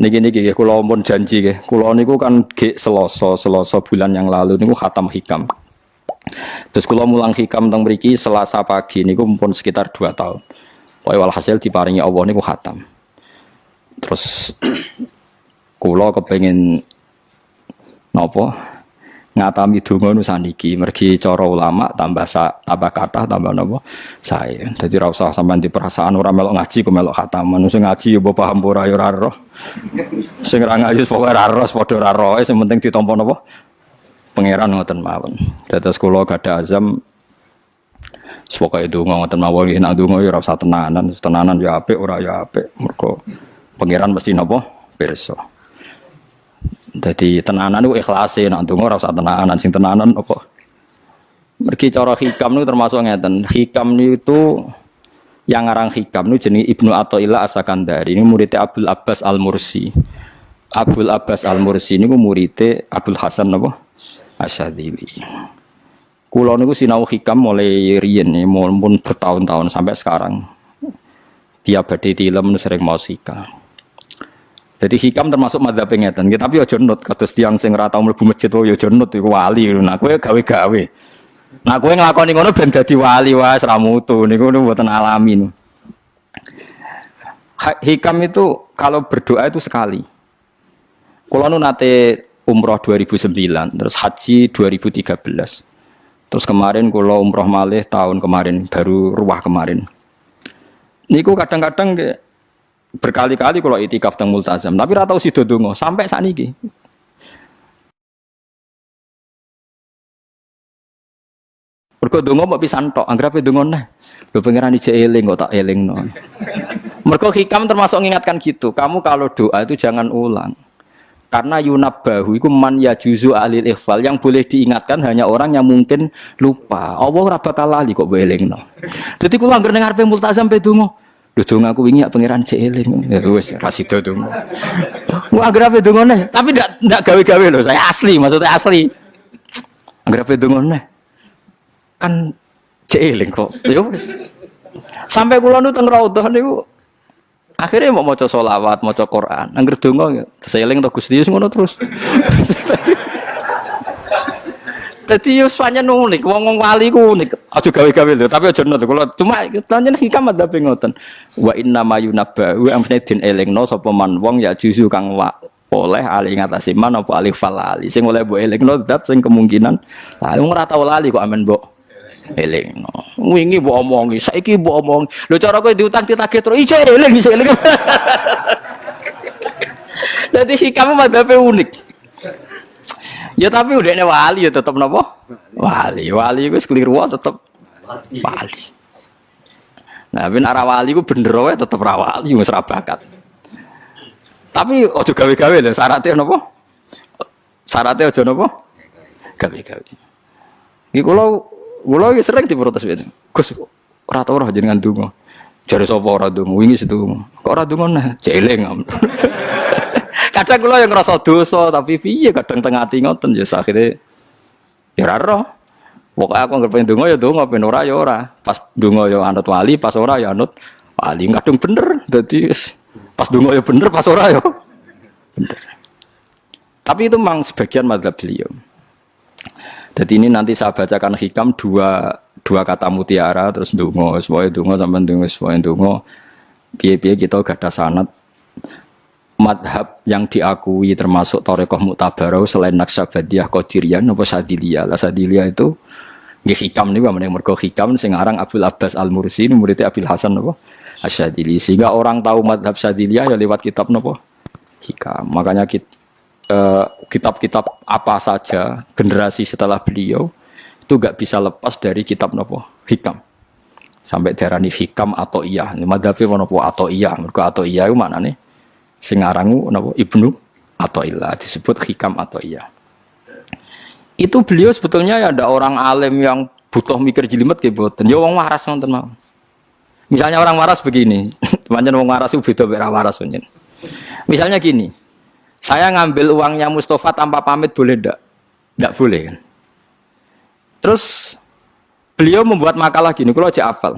Niki nggih kula pun janji nggih. Kula niku kan ge Selasa bulan yang lalu niku khatam hikam. Terus kula mulang hikam teng mriki Selasa pagi niku pun sekitar 2 tahun. Pokoke walhasil diparingi Allah niku khatam. Terus kula kepengin napa? Ngatami donga nu saniki mergi cara ulama tambah kathah tambah napa sae. Dadi ora usah sampean di perasaan ora melok ngaji kok melok khataman. Sing ngaji ya paham ora ya ora roh. Sing ora ngaji pokoke ora roh padha ora roh, sing penting ditampa napa pangeran ngoten mawon. Dados kula gadah azam pokoke donga ngoten mawon nek donga ya ora usah tenanan ya apik ora ya apik. Mergo pangeran mesti napa pirsa. Jadi tenanan itu ikhlase, nak ndonga ora usah tenanan, sing tenanan apa? Mergi cara hikam niku termasuk ngeten. Hikam niku yang ngarang hikam niku jenenge Ibnu Athaillah As-Sakandari. Ini muridnya Abdul Abbas Al-Mursi. Abdul Abbas Al-Mursi niku muridnya Abdul Hasan apa? Asyadzili. Kula niku sinau hikam mulai riyen mun bertahun-tahun sampai sekarang. Tiap badhe tilem sering maos hikam. Jadi hikam termasuk madzhab ngeten. Tapi aja nut kados tiyang sing ora tau mlebu masjid ya aja nut iku wali. Nah kowe gawe-gawe. Nah kowe nglakoni ngono ben dadi wali wae ra mutu niku mboten alami. Hikam itu kalau berdoa itu sekali. Kula nu nate umroh 2009, terus haji 2013. Terus kemarin kula umroh malih tahun kemarin, baru ruwah kemarin. Niku kadang-kadang berkali-kali kalau itikaf teng multazam, tapi ora tau sida donga sampai sakniki. Mergo donga mbok pisan tok, anggere donga neh. Lho pangeran ijek eling kok tak elingno. Mergo hikam termasuk mengingatkan gitu. Kamu kalau doa itu jangan ulang. Karena yunabbahu iku man yajuzu alil ikhfal, yang boleh diingatkan hanya orang yang mungkin lupa. Allah ora bakal lali kok mbok elingno. Dadi kula anggere ning ngarepe multazam pe donga. Lho dong aku wingi pangeran cek eling. Ya wis ra sida dong. Wah agrape dongone, tapi ndak gawe-gawe lho, saya asli, maksudnya asli. Agrape dongone. Kan cek eling kok. Ya wis. Sampai kula nu teng raudhah niku akhirnya mau maca selawat, maca Quran. Angger donga seeling to Gusti ngono terus. Dadi yo pancen unik, wong wali ku unik. Aja gawe-gawe lho, tapi aja nut kula cuma pancen hikam adabe ngoten. Wa inna mayunabba wa amne din elingno sapa man wong ya juzu kang oleh ali ngatasi man apa alif falali. Sing oleh mbok elingno dat sing kemungkinan lah wong ora tau lali kok amen mbok elingno. Wingi mbok omongi, saiki mbok omongi. Lho cara kowe diutang ditagih terus ijo eling. Dadi hikam adabe unik. Ya tapi udah wali ya tetap napa? Wali itu keliru tetap wali. Nah, ben arah wali ku bener wae tetep ra wali wis ra bakat. Tapi aja gawe-gawe lho, syaratnya napa? Syaratnya aja napa? Gawe-gawe. Iki kula iki sering diprotes wene. Gus ora tau ora jenengan donga. Jare sapa ora donga? Wingi sedonga. Kok ora donga nah? Jeleng. Kadang kula yang ngerasa dosa tapi piye kadang tengah ati ngoten ya akhire ya ora roh. Pokoke aku anggere pengen donga ya donga, ben ora ya ora. Pas donga ya anut wali, pas ora ya anut wali. Kadung bener. Dadi pas donga ya bener, pas ora ya bener. Tapi itu memang sebagian madzhab beliau. Jadi ini nanti saya bacakan hikam dua kata mutiara terus donga, supaya donga sampean donga, supaya donga. Piye-piye kita gadah sanad madhab yang diakui termasuk Thariqah Mu'tabarah selain Naqsyabandiyah, Qadiriyah, napa Sadiliyah. Lah Sadiliyah itu nggih hikam niku meneh mergo hikam sing aran Abdul Abbas Al-Mursi muridé Abil Hasan napa Asyadzili. Sehingga orang tahu madhab Sadiliyah ya lewat kitab napa hikam. Makanya kitab-kitab apa saja generasi setelah beliau itu enggak bisa lepas dari kitab napa hikam. Sampai darani hikam atau iya. Madhabe napa atau iya. Mergo atau iya iku maknane sing arangu napa Ibnu Athaillah disebut hikam atau iya. Itu beliau sebetulnya ya ada orang alim yang butuh mikir jelimet nggih mboten. Ya wong waras nonton mau. Misalnya orang waras begini, pancen wong waras itu beda mek waras pancen. Misalnya gini. Saya ngambil uangnya Mustafa tanpa pamit boleh ndak? Ndak boleh kan. Terus beliau membuat makalah gini, kalau aja hafal.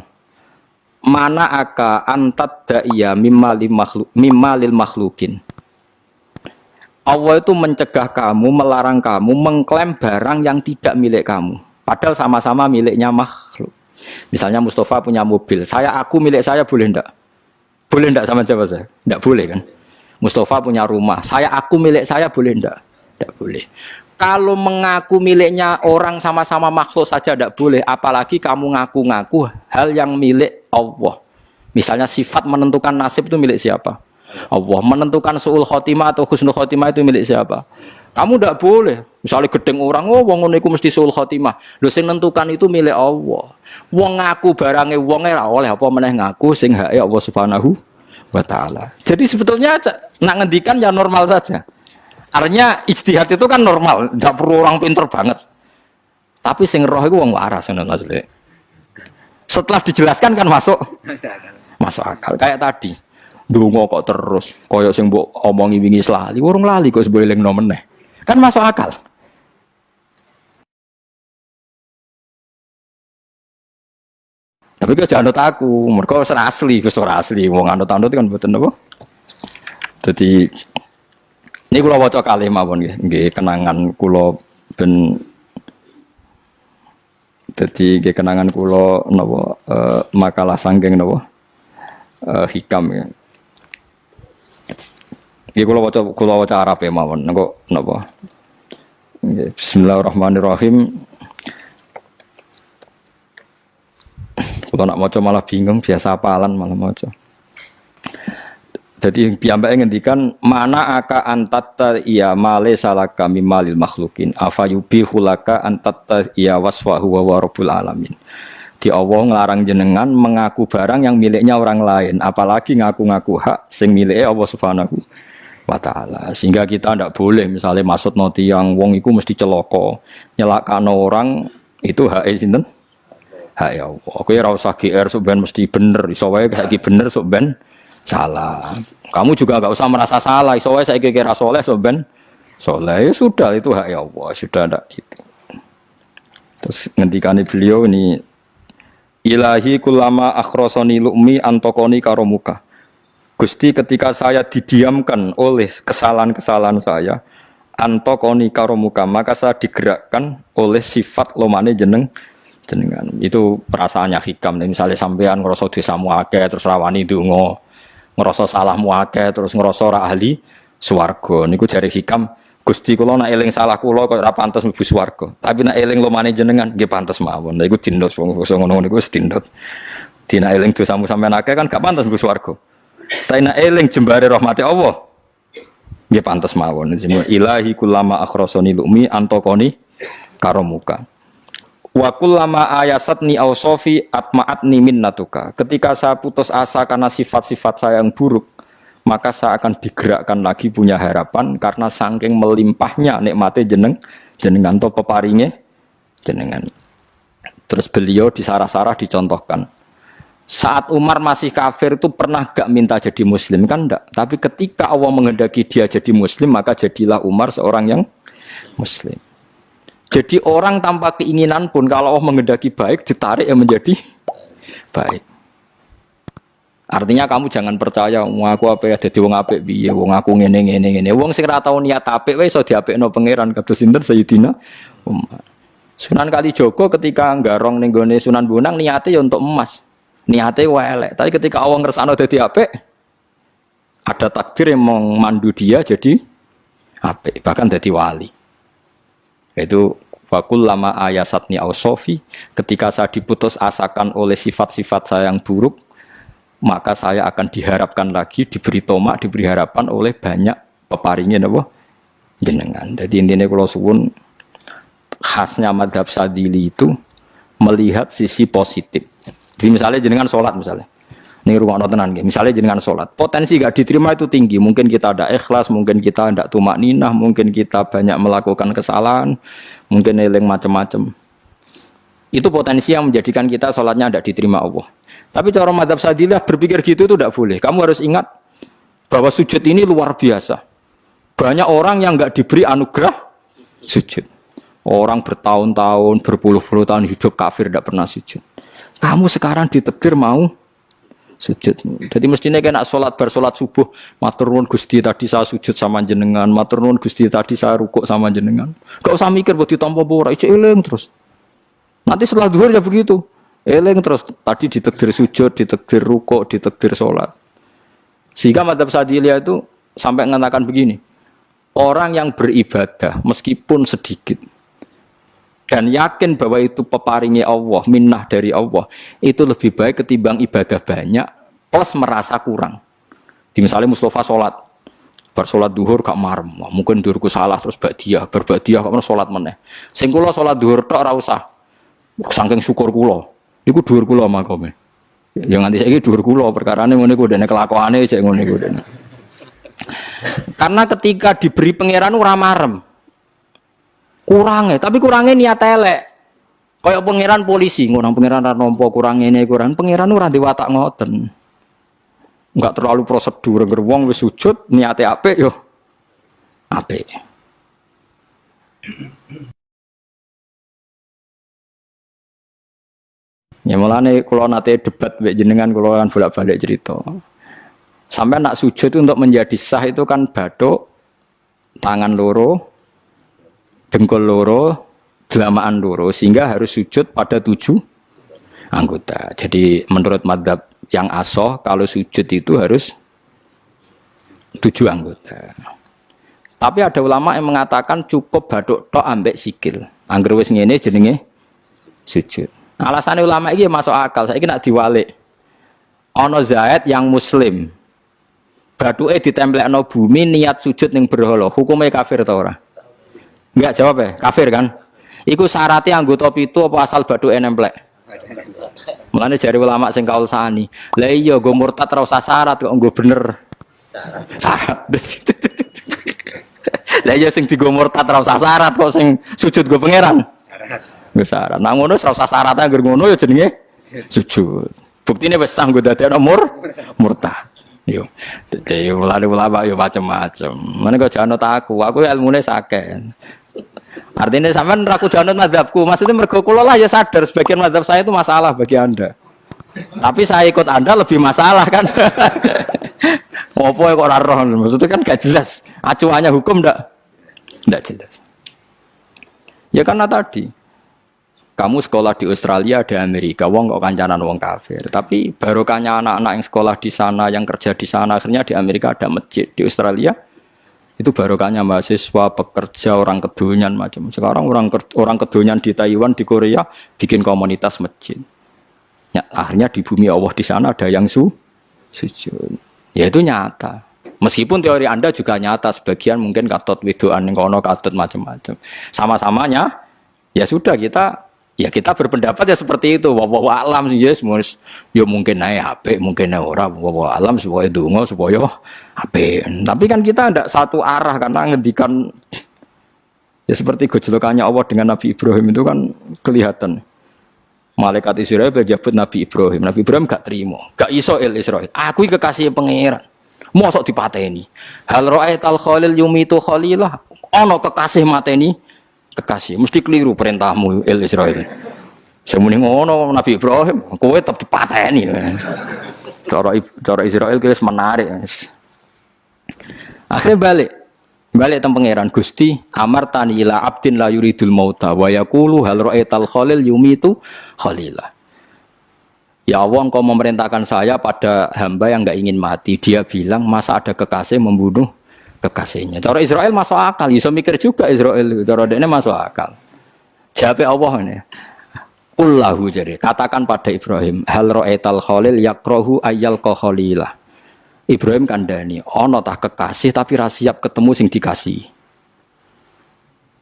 Mana aka antat da'iyya mimma lil makhlukin. Allah itu mencegah kamu, melarang kamu mengklaim barang yang tidak milik kamu. Padahal sama-sama miliknya makhluk. Misalnya Mustafa punya mobil, aku milik saya boleh enggak? Boleh enggak sama siapa saya? Enggak boleh kan? Mustafa punya rumah, aku milik saya boleh enggak? Enggak boleh. Kalau mengaku miliknya orang sama-sama makhluk saja enggak boleh, apalagi kamu ngaku-ngaku hal yang milik Allah. Misalnya sifat menentukan nasib itu milik siapa? Allah. Menentukan su'ul khotimah atau husnul khotimah itu milik siapa? Kamu tidak boleh. Misalnya gedeng orang, wong ngono iku mesti su'ul khotimah. Lho sing nentukan itu milik Allah. Wong ngaku barange wonge ora oleh apa meneh ngaku sing hake Allah Subhanahu wa taala. Jadi sebetulnya nak ngendikan ya normal saja. Artinya ijtihad itu kan normal, tidak perlu orang pinter banget. Tapi sing roh itu wong waras ngono maksudnya. Setelah dijelaskan kan masuk akal. Kayak tadi. Ndonga kok terus kaya sing mbok omongi wingi lali, urung lali kok sebel elingno meneh. Kan masuk akal. Tapi kok jangan anut aku, mergo ora asli, ora asli. Wong anut-anut kan mboten apa. Dadi ini kula waca kalih mawon nggih, kenangan kula ben dadi nggih kenangan kula napa makalah sanggeng napa hikam ya. Iki kula waca Arab ya mawon. Engko napa? Bismillahirrahmanirrahim. Kula nak maca malah bingung, biasa apalan malah maca. Jadi piyambake ngendikan mana aka antatta iya male salaka mimalil makhlukin afayubihu laka antatta iya wasfahu wa rabbul alamin. Di Allah ngelarang jenengan mengaku barang yang miliknya orang lain, apalagi ngaku-ngaku hak sing miliknya Allah Subhanahu wa taala. Sehingga kita tidak boleh misalnya maksud noti yang wong iku mesti celoko, nyelakano orang itu hak sinten? Hak ya Allah. Kowe ora usah GR sok ben mesti bener, iso wae saiki bener sok ben salah. Kamu juga enggak usah merasa salah, iso wae saiki kira saleh sok ben saleh. Ya sudah itu hak ya Allah, sudah ada itu. Terus ngendikane beliau ini Ilahi kullama akhrosoni lu'mi antokoni karomuka. Gusti ketika saya didiamkan oleh kesalahan-kesalahan saya, antokoni karomuka, maka saya digerakkan oleh sifat lomane jenengan. Itu perasaannya hikam. Misalnya sampean ngerasa dosamu akeh terus rawani donga, ngerasa salahmu akeh terus ngerasa ora ahli swarga. Niku jare hikam, Gusti kula nak eling salah kula kok ora pantes mlebu swarga. Tapi nak eling lomane jenengan nggih pantes mawon. Lha iku dindut wong ngono niku wis dindut. Dina eling dosamu sampean akeh kan gak pantes mlebu swarga. Tapi nak eling jembare rahmati Allah nggih pantes mawon. Ilahi kullama akhrasani lumi antokoni karomuka. Wa kullama ayasatni ausofi atma'atni minnatuka. Ketika saya putus asa karena sifat-sifat saya yang buruk, maka saya akan digerakkan lagi punya harapan karena saking melimpahnya nikmate jenengan to peparinge jenengan. Terus beliau di sarah-sarah dicontohkan. Saat Umar masih kafir itu pernah gak minta jadi muslim kan enggak, tapi ketika Allah menghendaki dia jadi muslim maka jadilah Umar seorang yang muslim. Jadi orang tanpa keinginan pun kalau Allah menghendaki baik ditarik yang menjadi baik. Artinya kamu jangan percaya wong aku apik dadi wong apik piye, wong aku ngene. Wong sing ora tau niat apik wae iso diapikno pangeran kados sinten Sayyidina Umar. Sunan Kalijaga ketika nggarong ning gone Sunan Bonang niate ya untuk emas. Niate wae elek, tapi ketika Allah ngersakno dadi apik ada takdir yang memandu dia jadi apik, bahkan dadi wali. Itu fakul lama ayasatni ausofi, ketika saya diputus asakan oleh sifat-sifat saya yang buruk, maka saya akan diharapkan lagi, diberi tomak, diberi harapan oleh banyak peparingnya napa jenengan. Jadi intinya kalau suwun khasnya madhab Sadili itu melihat sisi positif. Jadi misalnya jenengan sholat misalnya, ini rumah tenan, misalnya jenengan sholat, potensi gak diterima itu tinggi. Mungkin kita ada ikhlas, mungkin kita tidak tumak ninah, mungkin kita banyak melakukan kesalahan, mungkin eling macam-macam. Itu potensi yang menjadikan kita sholatnya tidak diterima Allah. Tapi cara madhab Sadilah berpikir gitu itu tidak boleh. Kamu harus ingat bahwa sujud ini luar biasa. Banyak orang yang nggak diberi anugerah sujud. Orang bertahun-tahun, berpuluh-puluh tahun hidup kafir tidak pernah sujud. Kamu sekarang ditakdir mau sujud. Jadi mestinya kena sholat bar sholat subuh, matur nuwun Gusti tadi saya sujud sama jenengan, matur nuwun Gusti tadi saya rukuk sama jenengan. Gak usah mikir buat ditampa ora, ijo eling terus. Nanti setelah zuhur ya begitu. Eling terus tadi ditakdir sujud, ditakdir rukuk, ditakdir sholat. Sehingga madzhab Syadziliyah itu sampai mengatakan begini. Orang yang beribadah meskipun sedikit dan yakin bahwa itu peparingi Allah, minnah dari Allah, itu lebih baik ketimbang ibadah banyak plus merasa kurang. Di misalnya Mustafa sholat, bersolat duhur gak marem, mungkin duhurku salah terus berbadiah kok sholat meneh. Sing kula sholat duhur tok ora usah. Saking syukur kula, iku duhur kula makome. Ya nganti saiki duhur kula perkarane ngene iku dene kelakuane cek ngene iku dene. Karena ketika diberi pangeran ora marem. Kurangnya, tapi kurangnya niat elek. Kayak pangeran polisi, ngono pangeran ra nampa kurang ngene kurang. Pangeran ora di watak ngoten. Enggak terlalu prosedur, ngger wong wis sujud niate apik yo apik. Ya mulane kula nate debat mbek jenengan kula kan bolak-balik cerita. Sampai nak sujud itu untuk menjadi sah itu kan bathuk, tangan loro, dengkul loro, delamaan loro, sehingga harus sujud pada 7 anggota. Jadi menurut madzhab yang asoh, kalau sujud itu harus 7 anggota. Tapi ada ulama yang mengatakan cukup bathuk tok ambek sikil. Angger wis ngene jenenge sujud. Alasannya ulama ini masuk akal. Saiki nak diwalik. Ana Zaid yang muslim. Bathuke ditemplekno bumi niat sujud ning berhala. Hukumnya kafir ta ora? Enggak jawab ya, kafir kan? Iku syaratnya anggota pitu apa asal bathuke nemplek? Mulane jari ulama sing kaul sani. Lah iya nggo murtad ora usah syarat kok nggo bener. Syarat. Lah iya sing digo murtad ora usah syarat kok sing sujud nggo pangeran. Syarat. Nggo syarat. Nang ngono ora usah syarat anggere ngono ya jenenge sujud. Buktine wis sah nggo dadekno murtad. Yo. Dadi ulama yo macam-macam. Mene kok janut aku ilmune sakeh. Artinya sampean ra kudu anut mazhabku. Maksudnya mergo kula lah ya sadar sebagian mazhab saya itu masalah bagi Anda. Tapi saya ikut Anda lebih masalah kan. Ngopo kok ora roh? Maksudnya kan gak jelas. Acuannya hukum ndak jelas. Ya karena tadi kamu sekolah di Australia, di Amerika, wong kok kancanan wong kafir. Tapi barokahnya anak-anak yang sekolah di sana, yang kerja di sana, akhirnya di Amerika ada masjid. Di Australia itu barokahnya mahasiswa, pekerja, orang kedonyan macam. Sekarang orang kedonyan di Taiwan, di Korea bikin komunitas masjid. Ya, akhirnya di bumi Allah di sana ada yang sujud. Ya itu nyata. Meskipun teori Anda juga nyata, sebagian mungkin katut wedoan ning kono, katut macam-macam. Sama-samanya ya sudah kita berpendapat ya seperti itu. Wallahu a'lam yes, ya mungkin naik HP, mungkin naik ora. Wallahu a'lam supaya donga supaya HP. Tapi kan kita tidak satu arah karena ngendikan ya seperti gejolokannya Allah dengan Nabi Ibrahim itu kan kelihatan. Malaikat Israel berjabut Nabi Ibrahim. Nabi Ibrahim gak terima, gak iso Israel. Aku kekasih pangeran. Mosok dipateni. Hal ra'aital khalil yumitu khalilah. Ono kekasih mateni kekasih, mesti keliru perintahmu Israel. Semune ngono Nabi Ibrahim, kowe tetep dipateni. Cara Israel wis menarik. Akhirnya balik teng pangeran Gusti, amartani ila abdin la yuridul mauta wa yaqulu hal ra'aital khalil yumitu khalila. Ya Allah, Engkau memerintahkan saya pada hamba yang enggak ingin mati. Dia bilang, masa ada kekasih membunuh kekasihnya. Cara Israel masuk akal, bisa mikir juga Israel. Cara dia masuk akal. Jawab Allah ini. Qullahu jadi katakan pada Ibrahim, hal ra'aital khalil yakrahu ayyal khalilah. Ibrahim kandhani, ana tah kekasih tapi ra siap ketemu sing dikasih.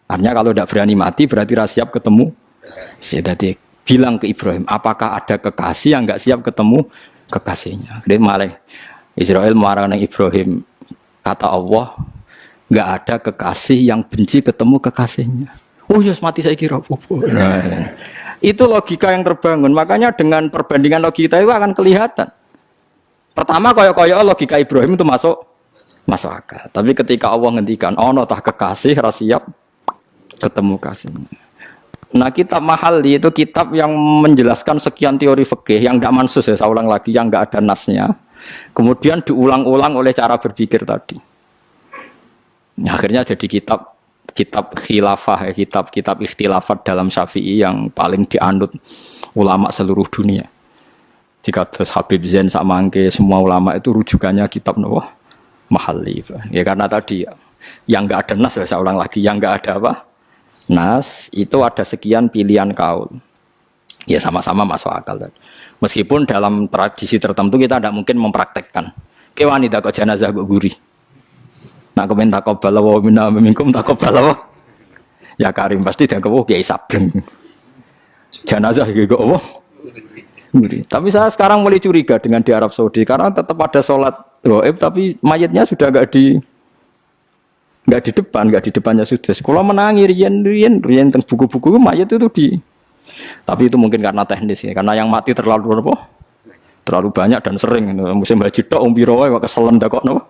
Artinya kalau tidak berani mati berarti ra siap ketemu. Jadi bilang ke Ibrahim, apakah ada kekasih yang enggak siap ketemu kekasihnya? Dia malah Israel marah dengan Ibrahim. Kata Allah, enggak ada kekasih yang benci ketemu kekasihnya. Oh ya, mati saya kira apa-apa. Nah, itu logika yang terbangun. Makanya dengan perbandingan logika itu akan kelihatan. Pertama, koyo-koyo logika Ibrahim itu masuk akal. Tapi ketika Allah ngendikan, ono tah kekasih ra siap ketemu kasihnya. Nah, kitab Mahalli itu kitab yang menjelaskan sekian teori fikih yang tidak mansus ya, saya ulang lagi, yang nggak ada nasnya. Kemudian diulang-ulang oleh cara berpikir tadi. Nah, akhirnya jadi kitab khilafah ya, kitab ikhtilafat dalam Syafi'i yang paling dianut ulama seluruh dunia. Jika terus Habib Zain Samangke semua ulama itu rujukannya kitab Nawah Mahalli. Ya karena tadi yang nggak ada nas, saya ulang lagi, yang nggak ada apa? Nas itu ada sekian pilihan kaul. Ya sama-sama masuk akal. Meskipun dalam tradisi tertentu kita tidak mungkin mempraktekkan. Ke wanita kok jenazah kok guri. Nak komen takobala wa minna minkum takobala. Ya Karim pasti dia kewo Kiai Sableng. Jenazah iki kok apa? Guri. Tapi saya sekarang mulai curiga dengan di Arab Saudi karena tetap ada sholat gaib tapi mayatnya sudah enggak di depannya sudah. Kalau menangi rian tentang buku-buku mayat itu di. Tapi itu mungkin karena teknis ya, karena yang mati terlalu banyak dan sering. Musim haji tok umpiro wae keselen dak kok napa.